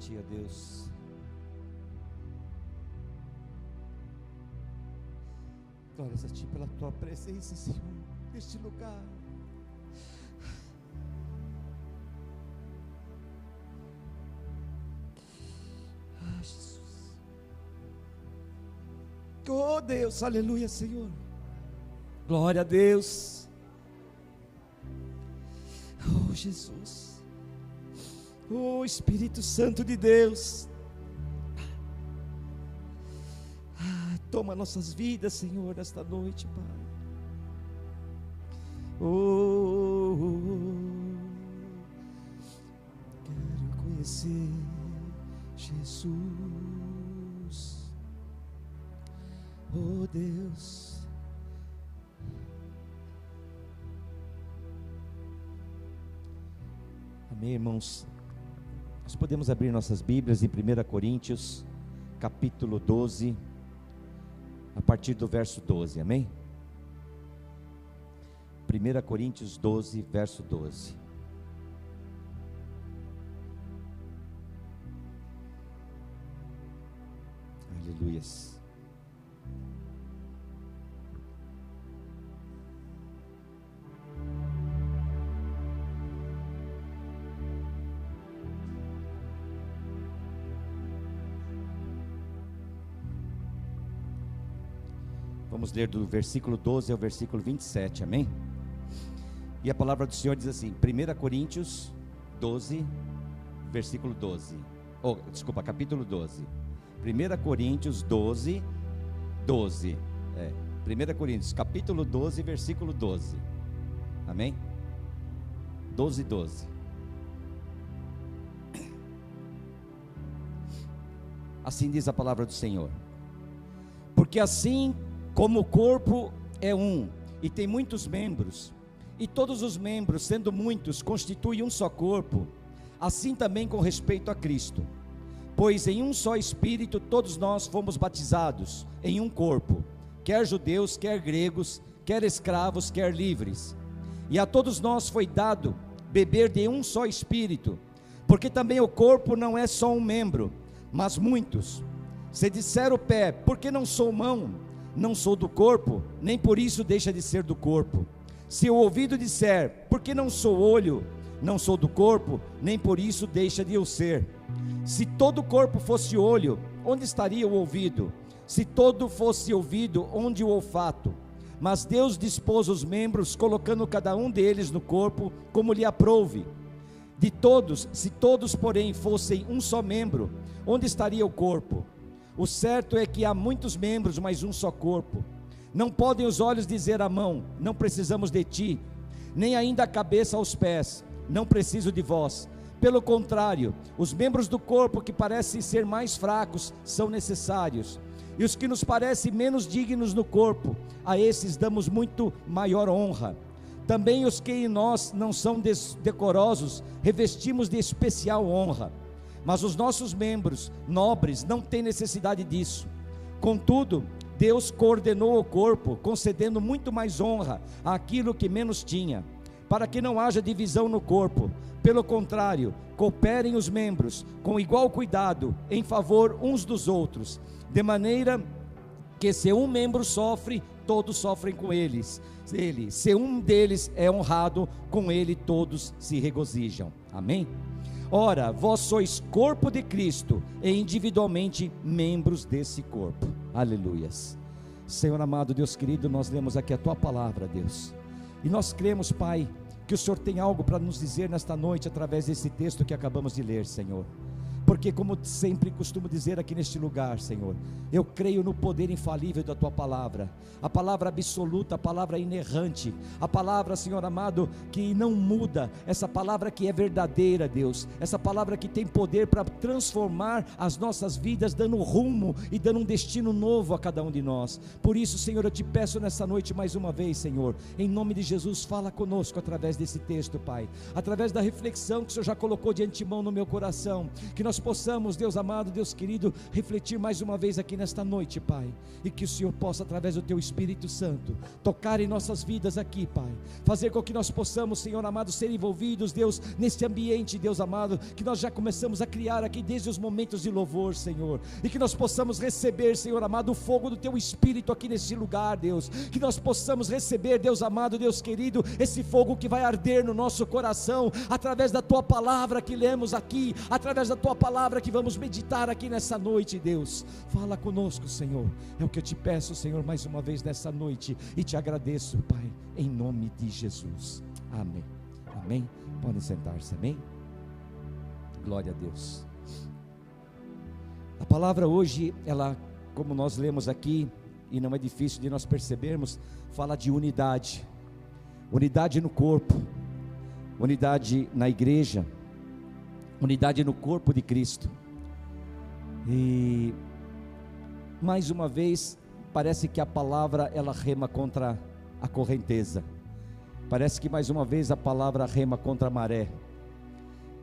Ti, ó Deus. Glórias a Ti pela Tua presença, Senhor, neste lugar. Ah, Jesus. Oh Deus, aleluia, Senhor. Glória a Deus. Oh Jesus. Oh Espírito Santo de Deus. Toma nossas vidas, Senhor, nesta noite, Pai. Quero conhecer Jesus. Oh Deus. Amém, irmãos. Nós podemos abrir nossas Bíblias em 1 Coríntios, capítulo 12. A partir do verso 12, amém? 1 Coríntios 12, verso 12. Aleluias. Vamos ler do versículo 12 ao versículo 27, amém? E a palavra do Senhor diz assim, 1 Coríntios 12, versículo 12, capítulo 12, 1 Coríntios 12, 12, 1 Coríntios, capítulo 12, versículo 12, amém? 12, 12. Assim diz a palavra do Senhor: porque assim como o corpo é um, e tem muitos membros, e todos os membros, sendo muitos, constituem um só corpo, assim também com respeito a Cristo. Pois em um só Espírito todos nós fomos batizados, em um corpo, quer judeus, quer gregos, quer escravos, quer livres. E a todos nós foi dado beber de um só Espírito, porque também o corpo não é só um membro, mas muitos. Se disser o pé, por que não sou mão? Não sou do corpo, nem por isso deixa de ser do corpo. Se o ouvido disser, porque não sou olho, não sou do corpo, nem por isso deixa de eu ser. Se todo o corpo fosse olho, onde estaria o ouvido? Se todo fosse ouvido, onde o olfato? Mas Deus dispôs os membros, colocando cada um deles no corpo, como lhe aprouve. De todos, se todos porém fossem um só membro, onde estaria o corpo? O certo é que há muitos membros, mas um só corpo. Não podem os olhos dizer à mão, não precisamos de ti, nem ainda a cabeça aos pés, não preciso de vós. Pelo contrário, os membros do corpo que parecem ser mais fracos são necessários, e os que nos parecem menos dignos no corpo, a esses damos muito maior honra. Também os que em nós não são decorosos, revestimos de especial honra. Mas os nossos membros nobres não têm necessidade disso. Contudo, Deus coordenou o corpo, concedendo muito mais honra àquilo que menos tinha, para que não haja divisão no corpo. Pelo contrário, cooperem os membros com igual cuidado em favor uns dos outros, de maneira que se um membro sofre, todos sofrem com eles. Se um deles é honrado, com ele todos se regozijam. Amém? Ora, vós sois corpo de Cristo e individualmente membros desse corpo. Aleluias. Senhor amado, Deus querido, nós lemos aqui a Tua palavra, Deus, e nós cremos, Pai, que o Senhor tem algo para nos dizer nesta noite, através desse texto que acabamos de ler, Senhor. Porque como sempre costumo dizer aqui neste lugar, Senhor, eu creio no poder infalível da Tua palavra, a palavra absoluta, a palavra inerrante, a palavra, Senhor amado, que não muda, essa palavra que é verdadeira, Deus, essa palavra que tem poder para transformar as nossas vidas, dando rumo e dando um destino novo a cada um de nós. Por isso, Senhor, eu te peço nessa noite mais uma vez, Senhor, em nome de Jesus, fala conosco através desse texto, Pai, através da reflexão que o Senhor já colocou de antemão no meu coração, que nós possamos possamos, Deus amado, Deus querido, refletir mais uma vez aqui nesta noite, Pai, e que o Senhor possa, através do Teu Espírito Santo, tocar em nossas vidas aqui, Pai, fazer com que nós possamos, Senhor amado, ser envolvidos, Deus, nesse ambiente, Deus amado, que nós já começamos a criar aqui desde os momentos de louvor, Senhor, e que nós possamos receber, Senhor amado, o fogo do Teu Espírito aqui nesse lugar, Deus, que nós possamos receber, Deus amado, Deus querido, esse fogo que vai arder no nosso coração, através da Tua palavra que lemos aqui, através da Tua palavra que vamos meditar aqui nessa noite, Deus. Fala conosco, Senhor, é o que eu te peço, Senhor, mais uma vez nessa noite, e te agradeço, Pai, em nome de Jesus, amém, amém. Podem sentar-se, amém. Glória a Deus. A palavra hoje, ela, como nós lemos aqui, e não é difícil de nós percebermos, fala de unidade, unidade no corpo, unidade na igreja, unidade no corpo de Cristo. E mais uma vez parece que a palavra ela rema contra a correnteza, parece que mais uma vez a palavra rema contra a maré,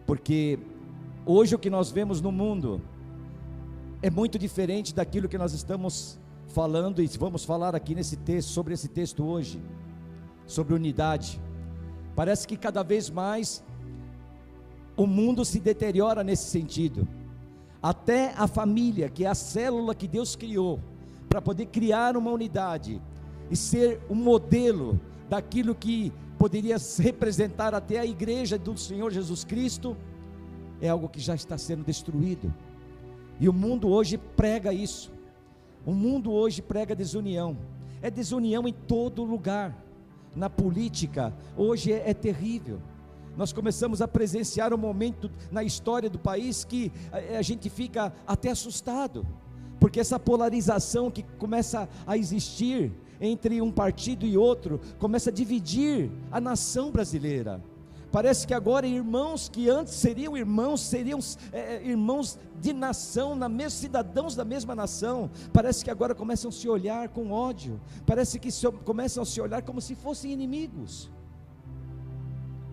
porque hoje o que nós vemos no mundo é muito diferente daquilo que nós estamos falando, e vamos falar aqui nesse texto, sobre esse texto hoje, sobre unidade. Parece que cada vez mais o mundo se deteriora nesse sentido. Até a família, que é a célula que Deus criou para poder criar uma unidade e ser um modelo daquilo que poderia representar até a igreja do Senhor Jesus Cristo, é algo que já está sendo destruído. E o mundo hoje prega isso. O mundo hoje prega desunião. É desunião em todo lugar. Na política, hoje é terrível. Nós começamos a presenciar um momento na história do país que a gente fica até assustado, porque essa polarização que começa a existir entre um partido e outro, começa a dividir a nação brasileira. Parece que agora irmãos que antes seriam irmãos de nação, cidadãos da mesma nação, parece que agora começam a se olhar com ódio, parece que começam a se olhar como se fossem inimigos.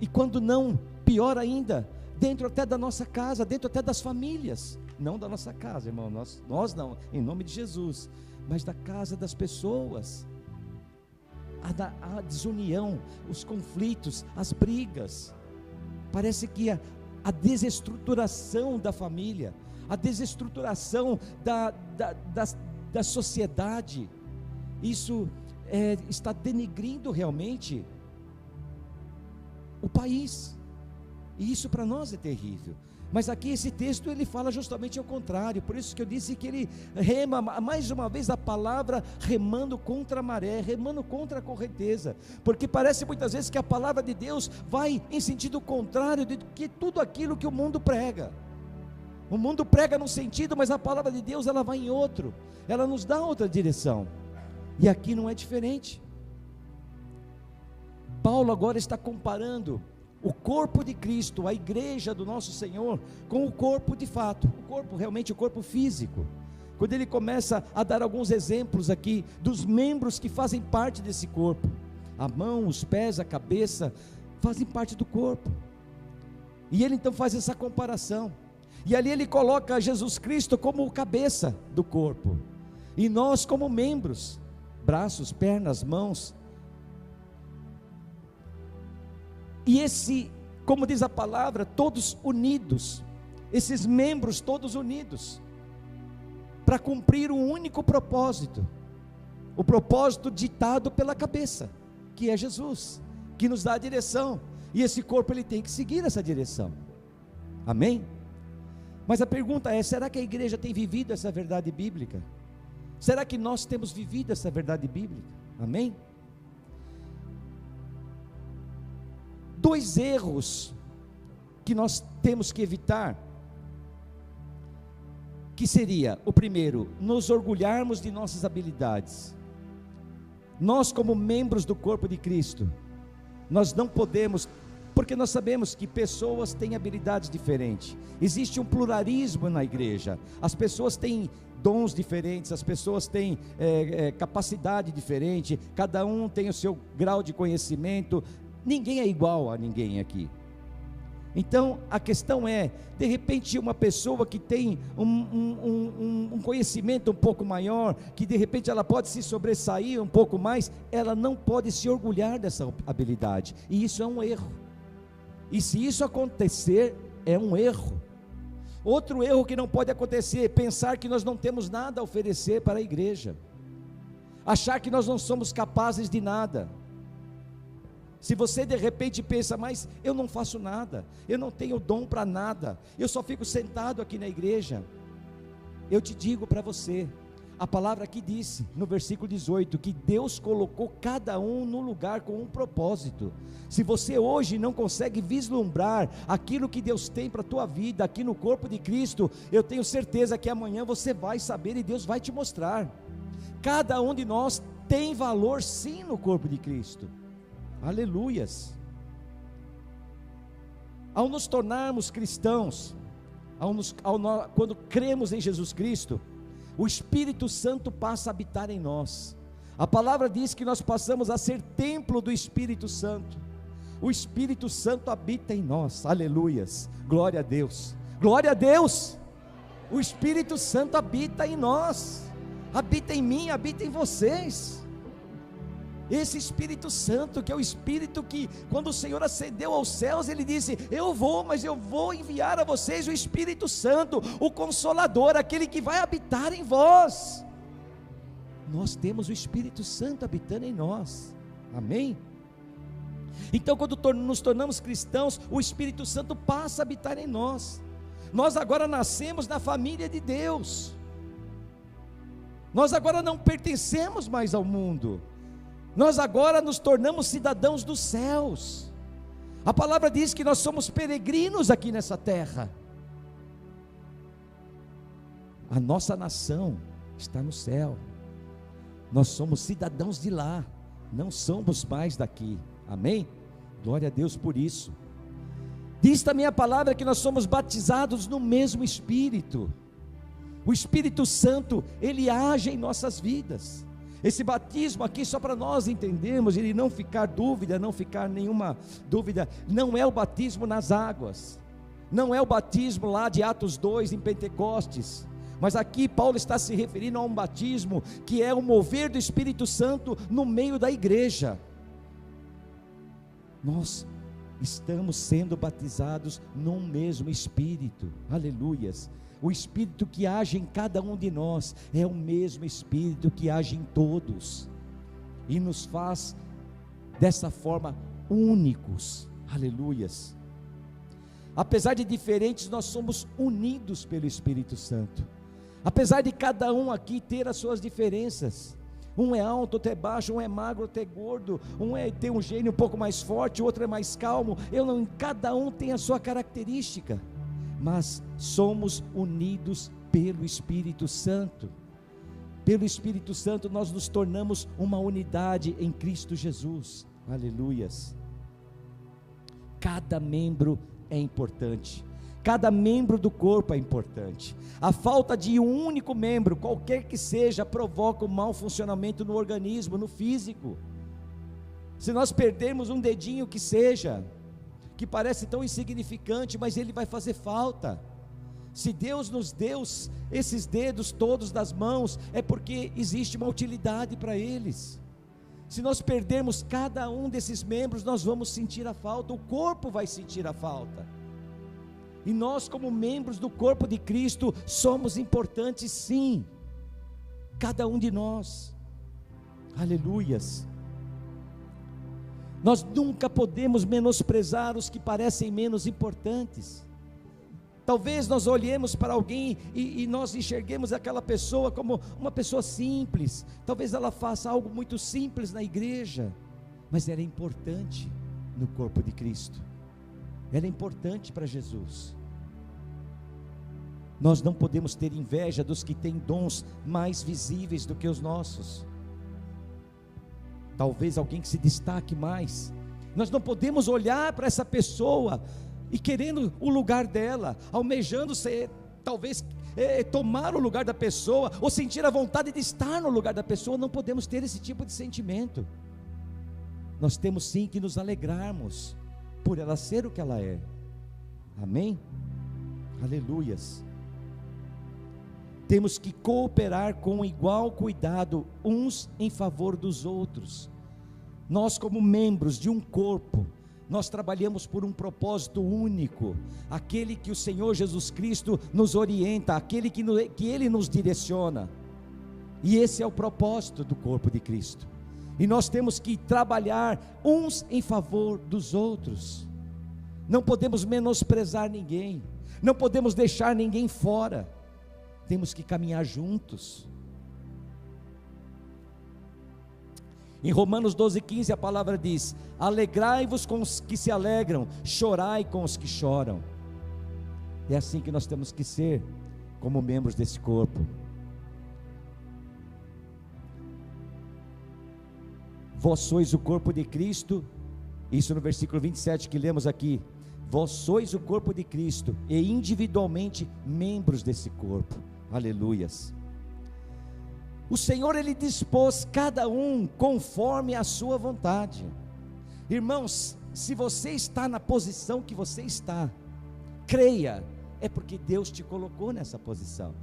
E quando não, pior ainda, dentro até da nossa casa, dentro até das famílias, não da nossa casa, irmão, nós não, em nome de Jesus, mas da casa das pessoas, a desunião, os conflitos, as brigas, parece que a desestruturação da família, a desestruturação da sociedade, isso está denegrindo realmente o país, e isso para nós é terrível. Mas aqui esse texto ele fala justamente ao contrário, por isso que eu disse que ele rema mais uma vez a palavra remando contra a maré, remando contra a correnteza, porque parece muitas vezes que a palavra de Deus vai em sentido contrário de que tudo aquilo que o mundo prega. O mundo prega num sentido, mas a palavra de Deus ela vai em outro, ela nos dá outra direção, e aqui não é diferente. Paulo agora está comparando o corpo de Cristo, a igreja do nosso Senhor, com o corpo de fato, o corpo realmente, o corpo físico. Quando ele começa a dar alguns exemplos aqui, dos membros que fazem parte desse corpo, a mão, os pés, a cabeça, fazem parte do corpo, e ele então faz essa comparação, e ali ele coloca Jesus Cristo como o cabeça do corpo, e nós como membros, braços, pernas, mãos. E como diz a palavra, todos unidos, esses membros todos unidos, para cumprir um único propósito, o propósito ditado pela cabeça, que é Jesus, que nos dá a direção, e esse corpo ele tem que seguir essa direção, amém? Mas a pergunta é, será que a igreja tem vivido essa verdade bíblica? Será que nós temos vivido essa verdade bíblica? Amém? Dois erros que nós temos que evitar, que seria, o primeiro, nos orgulharmos de nossas habilidades. Nós como membros do corpo de Cristo, nós não podemos, porque nós sabemos que pessoas têm habilidades diferentes, existe um pluralismo na igreja, as pessoas têm dons diferentes, as pessoas têm capacidade diferente, cada um tem o seu grau de conhecimento, ninguém é igual a ninguém aqui. Então a questão é, de repente uma pessoa que tem um conhecimento um pouco maior, que de repente ela pode se sobressair um pouco mais, ela não pode se orgulhar dessa habilidade, e isso é um erro. E se isso acontecer, é um erro. Outro erro que não pode acontecer é pensar que nós não temos nada a oferecer para a igreja, achar que nós não somos capazes de nada. Se você de repente pensa, mas eu não faço nada, eu não tenho dom para nada, eu só fico sentado aqui na igreja, eu te digo para você, a palavra aqui disse, no versículo 18, que Deus colocou cada um no lugar com um propósito. Se você hoje não consegue vislumbrar aquilo que Deus tem para a tua vida, aqui no corpo de Cristo, eu tenho certeza que amanhã você vai saber e Deus vai te mostrar. Cada um de nós tem valor sim no corpo de Cristo. Aleluias. Ao nos tornarmos cristãos, quando cremos em Jesus Cristo, o Espírito Santo passa a habitar em nós. A palavra diz que nós passamos a ser templo do Espírito Santo. O Espírito Santo habita em nós. Aleluias. Glória a Deus. Glória a Deus. O Espírito Santo habita em nós. Habita em mim, habita em vocês. Esse Espírito Santo, que é o Espírito que, quando o Senhor ascendeu aos céus, Ele disse, mas eu vou enviar a vocês o Espírito Santo, o Consolador, aquele que vai habitar em vós. Nós temos o Espírito Santo habitando em nós, amém? Então quando nos tornamos cristãos, o Espírito Santo passa a habitar em nós. Nós agora nascemos na família de Deus, nós agora não pertencemos mais ao mundo, nós agora nos tornamos cidadãos dos céus. A palavra diz que nós somos peregrinos aqui nessa terra. A nossa nação está no céu. Nós somos cidadãos de lá, não somos mais daqui, amém? Glória a Deus por isso. Diz também a palavra que nós somos batizados no mesmo Espírito. O Espírito Santo, Ele age em nossas vidas. Esse batismo aqui, só para nós entendermos, ele não ficar nenhuma dúvida, não é o batismo nas águas, não é o batismo lá de Atos 2 em Pentecostes, mas aqui Paulo está se referindo a um batismo que é o mover do Espírito Santo no meio da igreja. Nós estamos sendo batizados num mesmo Espírito, aleluias. O Espírito que age em cada um de nós é o mesmo Espírito que age em todos e nos faz dessa forma únicos, aleluias. Apesar de diferentes, nós somos unidos pelo Espírito Santo. Apesar de cada um aqui ter as suas diferenças, um é alto, outro é baixo, um é magro, outro é gordo, tem um gênio um pouco mais forte, o outro é mais calmo, cada um tem a sua característica, mas somos unidos pelo Espírito Santo. Pelo Espírito Santo nós nos tornamos uma unidade em Cristo Jesus, aleluias. Cada membro é importante, cada membro do corpo é importante. A falta de um único membro, qualquer que seja, provoca um mau funcionamento no organismo, no físico. Se nós perdermos um dedinho que seja, que parece tão insignificante, mas ele vai fazer falta. Se Deus nos deu esses dedos todos das mãos, é porque existe uma utilidade para eles. Se nós perdermos cada um desses membros, nós vamos sentir a falta, o corpo vai sentir a falta. E nós, como membros do corpo de Cristo, somos importantes sim, cada um de nós, aleluias. Nós nunca podemos menosprezar os que parecem menos importantes. Talvez nós olhemos para alguém e nós enxerguemos aquela pessoa como uma pessoa simples, talvez ela faça algo muito simples na igreja, mas ela é importante no corpo de Cristo, ela é importante para Jesus. Nós não podemos ter inveja dos que têm dons mais visíveis do que os nossos. Talvez alguém que se destaque mais, nós não podemos olhar para essa pessoa e querendo o lugar dela, almejando ser, talvez tomar o lugar da pessoa, ou sentir a vontade de estar no lugar da pessoa. Não podemos ter esse tipo de sentimento. Nós temos sim que nos alegrarmos por ela ser o que ela é. Amém? Aleluias. Temos que cooperar com igual cuidado uns em favor dos outros. Nós, como membros de um corpo, nós trabalhamos por um propósito único, aquele que o Senhor Jesus Cristo nos orienta, aquele que Ele nos direciona, e esse é o propósito do corpo de Cristo, e nós temos que trabalhar uns em favor dos outros, não podemos menosprezar ninguém, não podemos deixar ninguém fora, temos que caminhar juntos. Em Romanos 12:15 a palavra diz: alegrai-vos com os que se alegram, chorai com os que choram. É assim que nós temos que ser, como membros desse corpo. Vós sois o corpo de Cristo, isso no versículo 27 que lemos aqui. Vós sois o corpo de Cristo, e individualmente membros desse corpo. Aleluias. O Senhor, Ele dispôs cada um conforme a sua vontade. Irmãos, se você está na posição que você está, creia, é porque Deus te colocou nessa posição.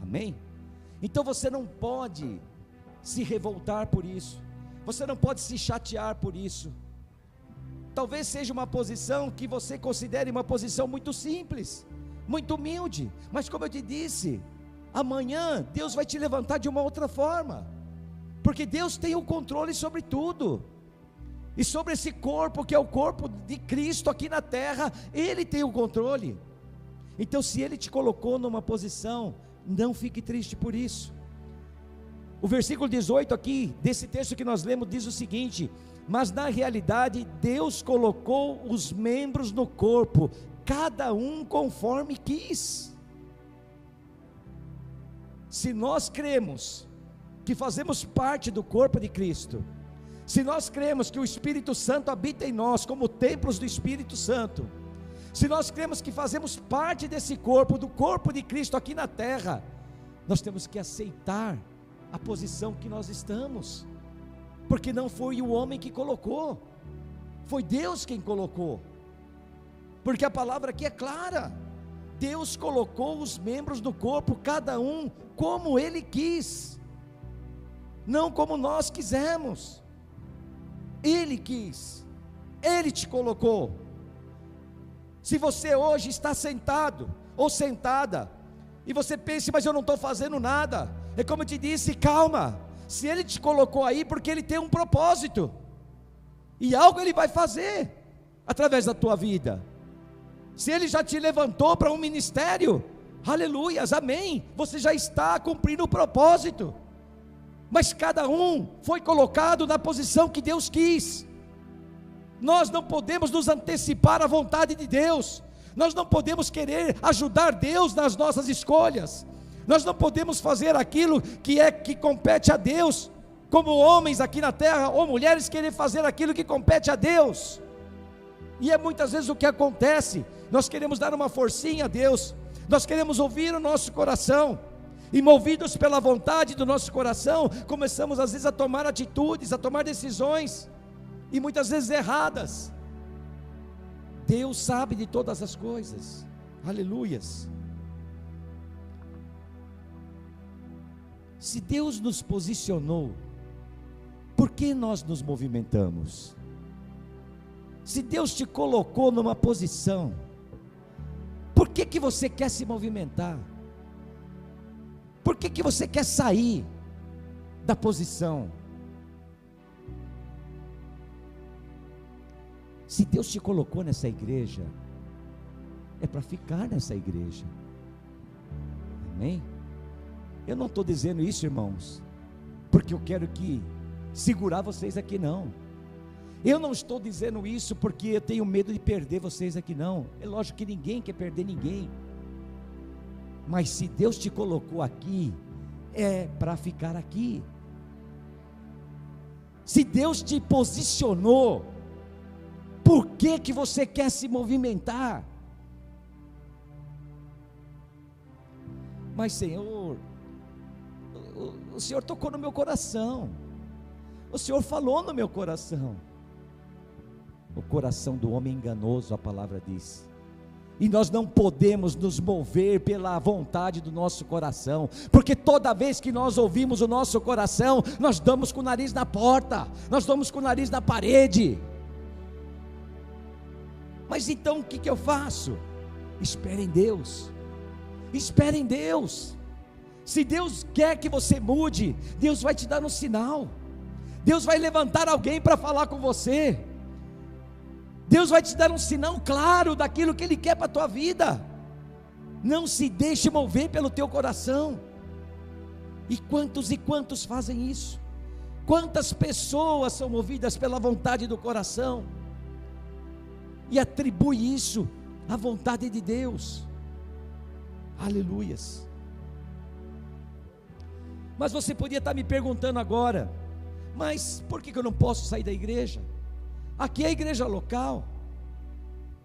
Amém? Então você não pode se revoltar por isso, você não pode se chatear por isso. Talvez seja uma posição que você considere uma posição muito simples, muito humilde, mas como eu te disse, amanhã Deus vai te levantar de uma outra forma, porque Deus tem o controle sobre tudo, e sobre esse corpo que é o corpo de Cristo aqui na terra, Ele tem o controle. Então se Ele te colocou numa posição, não fique triste por isso. O versículo 18 aqui, desse texto que nós lemos, diz o seguinte: mas na realidade Deus colocou os membros no corpo, cada um conforme quis. Se nós cremos que fazemos parte do corpo de Cristo, se nós cremos que o Espírito Santo habita em nós como templos do Espírito Santo, se nós cremos que fazemos parte desse corpo, do corpo de Cristo aqui na terra, nós temos que aceitar a posição que nós estamos, porque não foi o homem que colocou, foi Deus quem colocou, porque a palavra aqui é clara. Deus colocou os membros do corpo, cada um como Ele quis, não como nós quisemos. Ele quis, Ele te colocou. Se você hoje está sentado ou sentada, e você pensa, mas eu não estou fazendo nada, é como eu te disse, calma, se Ele te colocou aí, porque Ele tem um propósito, e algo Ele vai fazer, através da tua vida. Se Ele já te levantou para um ministério, aleluias, amém, você já está cumprindo o propósito, mas cada um foi colocado na posição que Deus quis. Nós não podemos nos antecipar à vontade de Deus, nós não podemos querer ajudar Deus nas nossas escolhas, nós não podemos fazer aquilo que compete a Deus, como homens aqui na terra, ou mulheres querer fazer aquilo que compete a Deus, e é muitas vezes o que acontece. Nós queremos dar uma forcinha a Deus, nós queremos ouvir o nosso coração, e movidos pela vontade do nosso coração, começamos às vezes a tomar atitudes, a tomar decisões, e muitas vezes erradas. Deus sabe de todas as coisas, aleluias. Se Deus nos posicionou, por que nós nos movimentamos? Se Deus te colocou numa posição, por que você quer se movimentar? Por que você quer sair da posição? Se Deus te colocou nessa igreja, é para ficar nessa igreja, amém? Eu não estou dizendo isso, irmãos, porque eu quero segurar vocês aqui, não. Eu não estou dizendo isso porque eu tenho medo de perder vocês aqui, não. É lógico que ninguém quer perder ninguém, mas se Deus te colocou aqui, é para ficar aqui. Se Deus te posicionou, por que você quer se movimentar? Mas Senhor, o Senhor tocou no meu coração, o Senhor falou no meu coração. O coração do homem enganoso, a palavra diz, E nós não podemos nos mover pela vontade do nosso coração, porque toda vez que nós ouvimos o nosso coração, nós damos com o nariz na porta, nós damos com o nariz na parede. Mas então o que eu faço? Espere em Deus, espere em Deus. Se Deus quer que você mude, Deus vai te dar um sinal, Deus vai levantar alguém para falar com você, Deus vai te dar um sinal claro daquilo que Ele quer para a tua vida. Não se deixe mover pelo teu coração. E quantos fazem isso? Quantas pessoas são movidas pela vontade do coração e atribui isso à vontade de Deus? Aleluias. Mas você podia estar me perguntando agora: mas por que eu não posso sair da igreja? Aqui é a igreja local,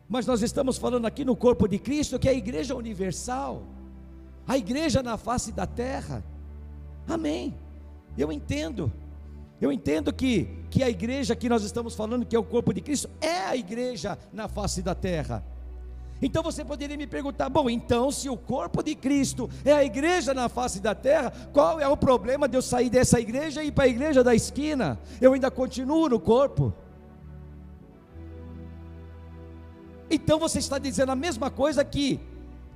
mas nós estamos falando aqui no corpo de Cristo, que é a igreja universal, a igreja na face da terra. Amém. Eu entendo que a igreja que nós estamos falando, que é o corpo de Cristo, é a igreja na face da terra. Então você poderia me perguntar: bom, então se o corpo de Cristo é a igreja na face da terra, qual é o problema de eu sair dessa igreja e ir para a igreja da esquina? Eu ainda continuo no corpo. Então você está dizendo a mesma coisa aqui,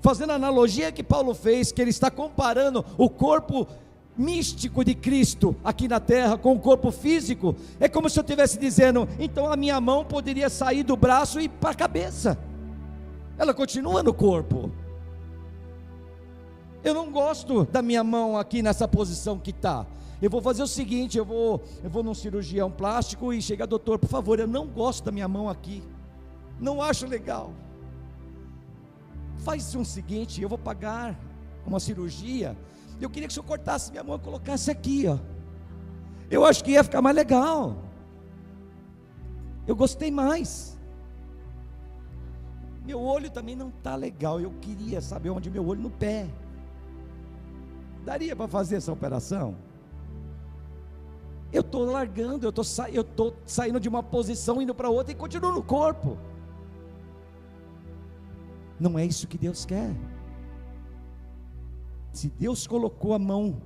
fazendo a analogia que Paulo fez, que ele está comparando o corpo místico de Cristo aqui na terra com o corpo físico. É como se eu estivesse dizendo: então a minha mão poderia sair do braço e ir para a cabeça, ela continua no corpo. Eu não gosto da minha mão aqui nessa posição que está. Eu vou fazer o seguinte, eu vou num cirurgião plástico e chega: doutor, por favor, eu não gosto da minha mão aqui, não acho legal. Faz o seguinte, eu vou pagar uma cirurgia, eu queria que o senhor cortasse minha mão e colocasse aqui, ó. Eu acho que ia ficar mais legal. Eu gostei mais. Meu olho também não está legal, eu queria saber onde meu olho, no pé. Daria para fazer essa operação? Eu estou largando, eu estou saindo de uma posição, indo para outra e continuo no corpo. Não é isso que Deus quer. Se Deus colocou a mão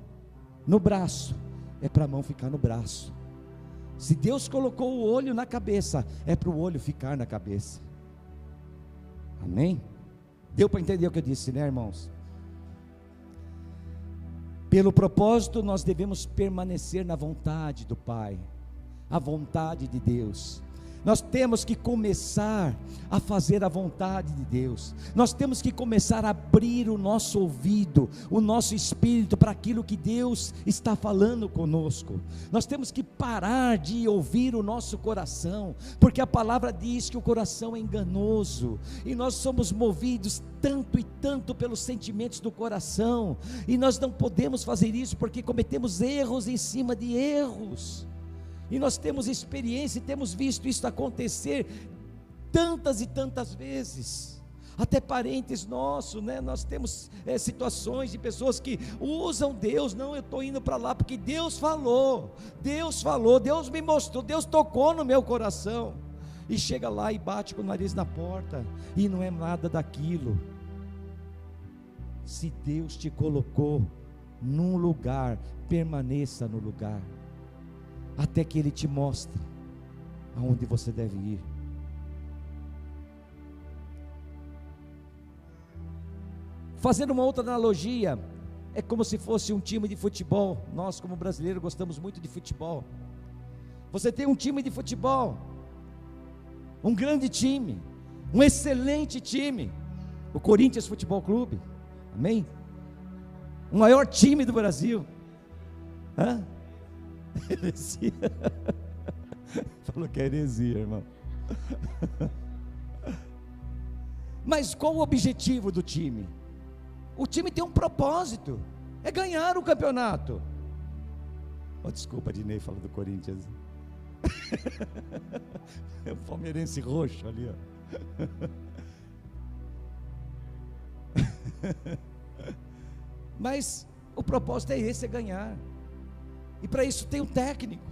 no braço, é para a mão ficar no braço. Se Deus colocou o olho na cabeça, é para o olho ficar na cabeça. Amém? Deu para entender o que eu disse, né, irmãos? Pelo propósito, nós devemos permanecer na vontade do Pai, a vontade de Deus. Nós temos que começar a fazer a vontade de Deus. Nós temos que começar a abrir o nosso ouvido, o nosso espírito para aquilo que Deus está falando conosco. Nós temos que parar de ouvir o nosso coração, porque a palavra diz que o coração é enganoso, e nós somos movidos tanto e tanto pelos sentimentos do coração, e nós não podemos fazer isso porque cometemos erros em cima de erros. E nós temos experiência e temos visto isso acontecer tantas e tantas vezes, até parentes nossos, né? Nós temos situações de pessoas que usam Deus: não, eu estou indo para lá porque Deus falou, Deus me mostrou, Deus tocou no meu coração, e chega lá e bate com o nariz na porta, e não é nada daquilo. Se Deus te colocou num lugar, permaneça no lugar, até que Ele te mostre aonde você deve ir. Fazendo uma outra analogia, é como se fosse um time de futebol. Nós, como brasileiros, gostamos muito de futebol. Você tem um time de futebol, um grande time, um excelente time, o Corinthians Futebol Clube, amém? O maior time do Brasil. Heresia. Falou que é heresia, irmão. Mas qual o objetivo do time? O time tem um propósito, é ganhar o campeonato. Desculpa, Dinei fala do Corinthians. É o palmeirense roxo ali, ó. Mas o propósito é esse, é ganhar. E para isso tem um técnico,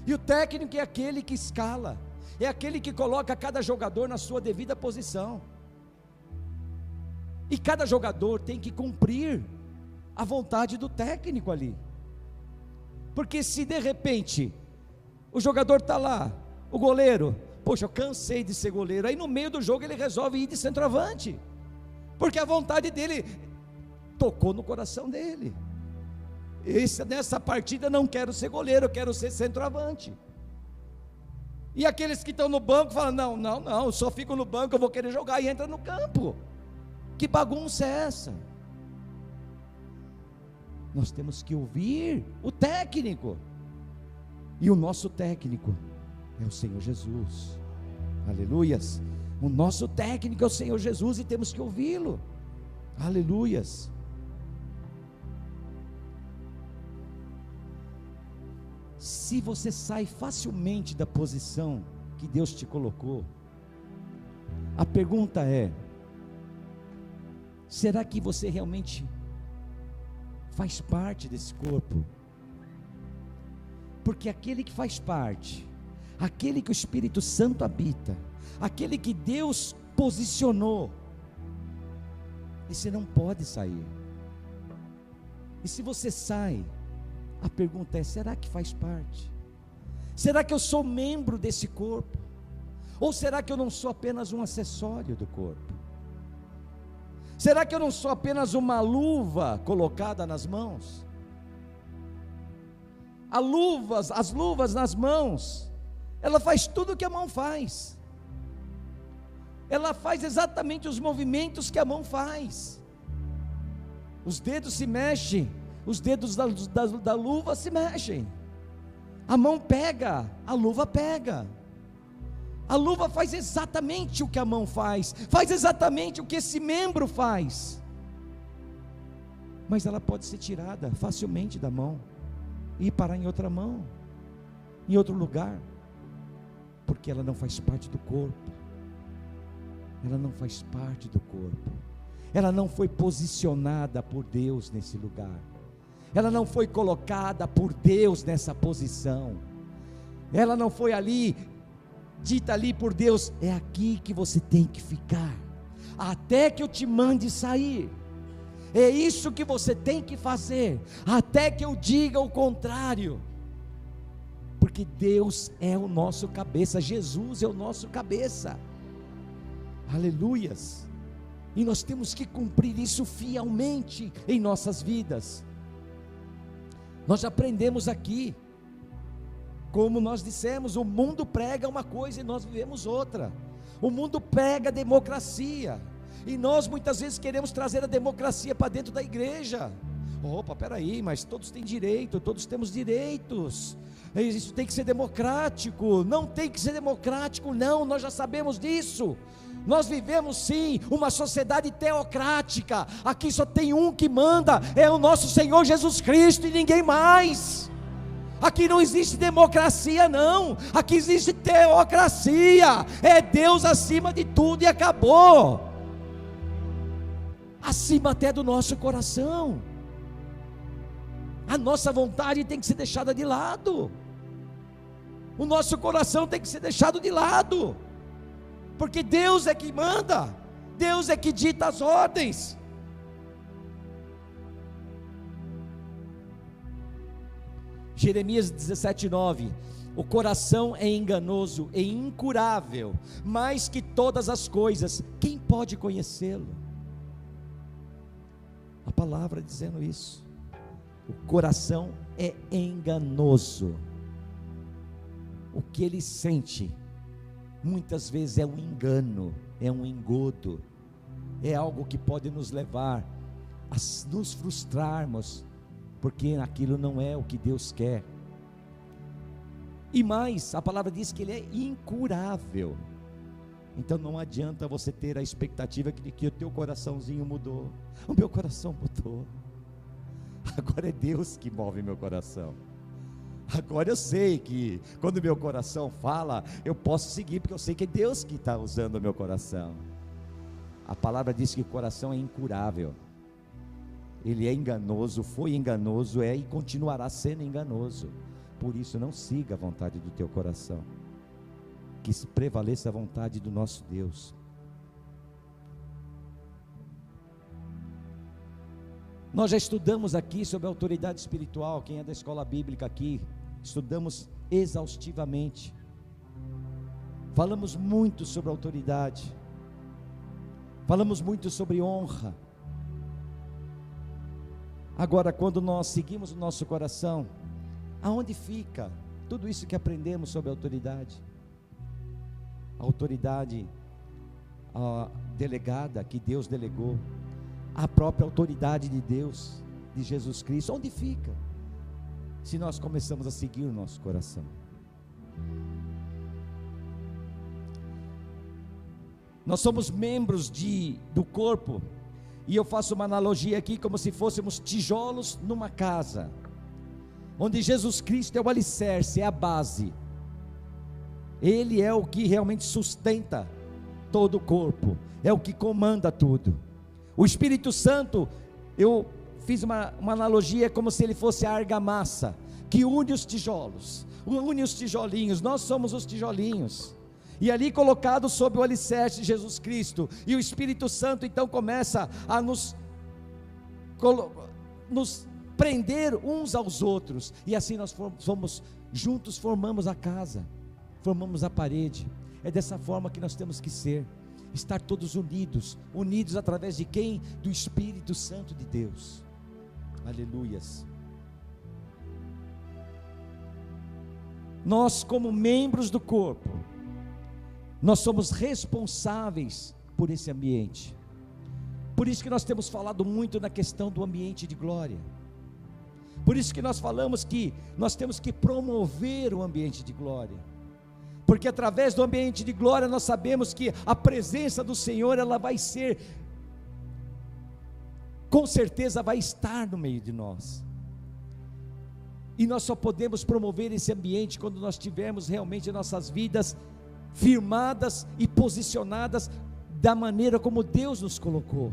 e o técnico é aquele que escala, é aquele que coloca cada jogador na sua devida posição. E cada jogador tem que cumprir a vontade do técnico ali. Porque se de repente o jogador está lá, o goleiro, poxa, eu cansei de ser goleiro, aí no meio do jogo ele resolve ir de centroavante, porque a vontade dele tocou no coração dele. Nessa partida eu não quero ser goleiro, eu quero ser centroavante. E aqueles que estão no banco falam, não, eu só fico no banco, eu vou querer jogar, e entra no campo. Que bagunça é essa? Nós temos que ouvir o técnico, e o nosso técnico é o Senhor Jesus. Aleluias. O nosso técnico é o Senhor Jesus, e temos que ouvi-lo. Aleluias. Se você sai facilmente da posição que Deus te colocou, a pergunta é: será que você realmente faz parte desse corpo? Porque aquele que faz parte, aquele que o Espírito Santo habita, aquele que Deus posicionou, esse não pode sair. E se você sai, a pergunta é: será que faz parte? Será que eu sou membro desse corpo? Ou será que eu não sou apenas um acessório do corpo? Será que eu não sou apenas uma luva colocada nas mãos? As luvas nas mãos, ela faz tudo o que a mão faz. Ela faz exatamente os movimentos que a mão faz. Os dedos se mexem, os dedos da luva se mexem. A mão pega, a luva pega. A luva faz exatamente o que a mão faz exatamente o que esse membro faz. Mas ela pode ser tirada facilmente da mão e parar em outra mão, em outro lugar, porque ela não faz parte do corpo. Ela não faz parte do corpo. Ela não foi posicionada por Deus nesse lugar. Ela não foi colocada por Deus nessa posição. Ela não foi ali, dita ali por Deus: é aqui que você tem que ficar, até que eu te mande sair. É isso que você tem que fazer, até que eu diga o contrário. Porque Deus é o nosso cabeça, Jesus é o nosso cabeça. Aleluias. E nós temos que cumprir isso fielmente em nossas vidas. Nós já aprendemos aqui, como nós dissemos, o mundo prega uma coisa e nós vivemos outra. O mundo prega democracia, e nós muitas vezes queremos trazer a democracia para dentro da igreja. Opa, peraí, mas todos têm direito, todos temos direitos, isso tem que ser democrático. Não tem que ser democrático, não, nós já sabemos disso. Nós vivemos sim uma sociedade teocrática. Aqui só tem um que manda, é o nosso Senhor Jesus Cristo e ninguém mais. Aqui não existe democracia não, aqui existe teocracia. É Deus acima de tudo e acabou. Acima até do nosso coração. A nossa vontade tem que ser deixada de lado. O nosso coração tem que ser deixado de lado. Porque Deus é que manda, Deus é que dita as ordens. Jeremias 17:9: o coração é enganoso e incurável, mais que todas as coisas, quem pode conhecê-lo? A palavra dizendo isso. O coração é enganoso. O que ele sente muitas vezes é um engano, é um engodo, é algo que pode nos levar a nos frustrarmos, porque aquilo não é o que Deus quer. E mais, a palavra diz que ele é incurável. Então não adianta você ter a expectativa de que o teu coraçãozinho mudou. O meu coração mudou, agora é Deus que move meu coração. Agora eu sei que quando meu coração fala, eu posso seguir, porque eu sei que é Deus que está usando o meu coração. A palavra diz que o coração é incurável. Ele é enganoso, foi enganoso, e continuará sendo enganoso. Por isso não siga a vontade do teu coração, que se prevaleça a vontade do nosso Deus. Nós já estudamos aqui sobre a autoridade espiritual. Quem é da escola bíblica aqui, estudamos exaustivamente. Falamos muito sobre autoridade. Falamos muito sobre honra. Agora, quando nós seguimos o nosso coração, aonde fica tudo isso que aprendemos sobre autoridade? A autoridade delegada, que Deus delegou, a própria autoridade de Deus, de Jesus Cristo, onde fica? Se nós começamos a seguir o nosso coração. Nós somos membros do corpo, e eu faço uma analogia aqui, como se fôssemos tijolos numa casa, onde Jesus Cristo é o alicerce, é a base. Ele é o que realmente sustenta todo o corpo, é o que comanda tudo. O Espírito Santo, eu fiz uma analogia, como se ele fosse a argamassa, que une os tijolos, une os tijolinhos. Nós somos os tijolinhos, e ali colocado sob o alicerce de Jesus Cristo, e o Espírito Santo então começa a nos prender uns aos outros, e assim nós somos juntos, formamos a casa, formamos a parede. É dessa forma que nós temos que ser, estar todos unidos através de quem? Do Espírito Santo de Deus. Aleluias. Nós, como membros do corpo, nós somos responsáveis por esse ambiente. Por isso que nós temos falado muito na questão do ambiente de glória. Por isso que nós falamos que nós temos que promover o ambiente de glória, porque através do ambiente de glória nós sabemos que a presença do Senhor, ela vai ser, com certeza vai estar no meio de nós, e nós só podemos promover esse ambiente quando nós tivermos realmente nossas vidas firmadas e posicionadas da maneira como Deus nos colocou.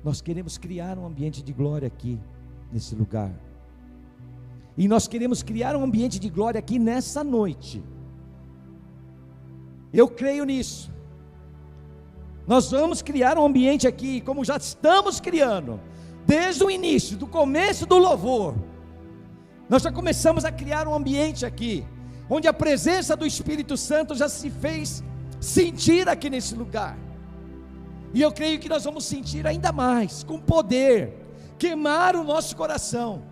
Nós queremos criar um ambiente de glória aqui, nesse lugar, e nós queremos criar um ambiente de glória aqui nessa noite. Eu creio nisso. Nós vamos criar um ambiente aqui, como já estamos criando, desde o início, do começo do louvor. Nós já começamos a criar um ambiente aqui, onde a presença do Espírito Santo já se fez sentir aqui nesse lugar. E eu creio que nós vamos sentir ainda mais, com poder, queimar o nosso coração,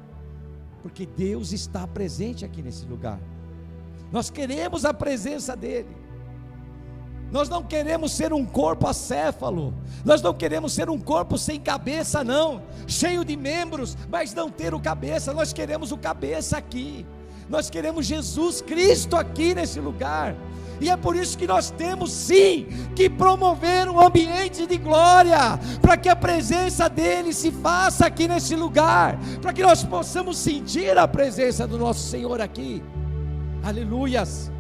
porque Deus está presente aqui nesse lugar. Nós queremos a presença dEle. Nós não queremos ser um corpo acéfalo, nós não queremos ser um corpo sem cabeça não, cheio de membros, mas não ter o cabeça. Nós queremos o cabeça aqui, nós queremos Jesus Cristo aqui nesse lugar. E é por isso que nós temos sim que promover um ambiente de glória, para que a presença dEle se faça aqui nesse lugar, para que nós possamos sentir a presença do nosso Senhor aqui. Aleluias.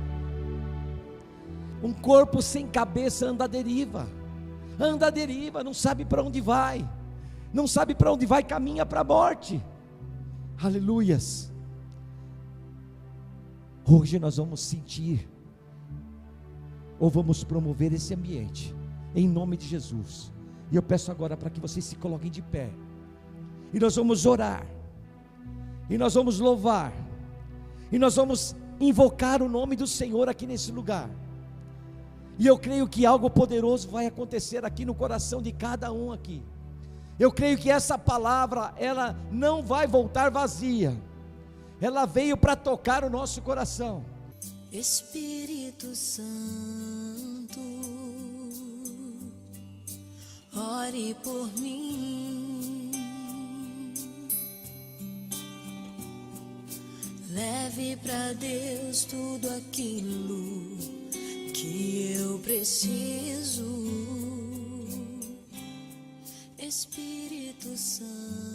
Um corpo sem cabeça anda à deriva, não sabe para onde vai, caminha para a morte. Aleluias. Hoje nós vamos sentir, ou vamos promover esse ambiente, em nome de Jesus. E eu peço agora para que vocês se coloquem de pé, e nós vamos orar, e nós vamos louvar, e nós vamos invocar o nome do Senhor aqui nesse lugar. E eu creio que algo poderoso vai acontecer aqui no coração de cada um aqui. Eu creio que essa palavra, ela não vai voltar vazia, ela veio para tocar o nosso coração. Espírito Santo, ore por mim, leve para Deus tudo aquilo que eu preciso. Espírito Santo,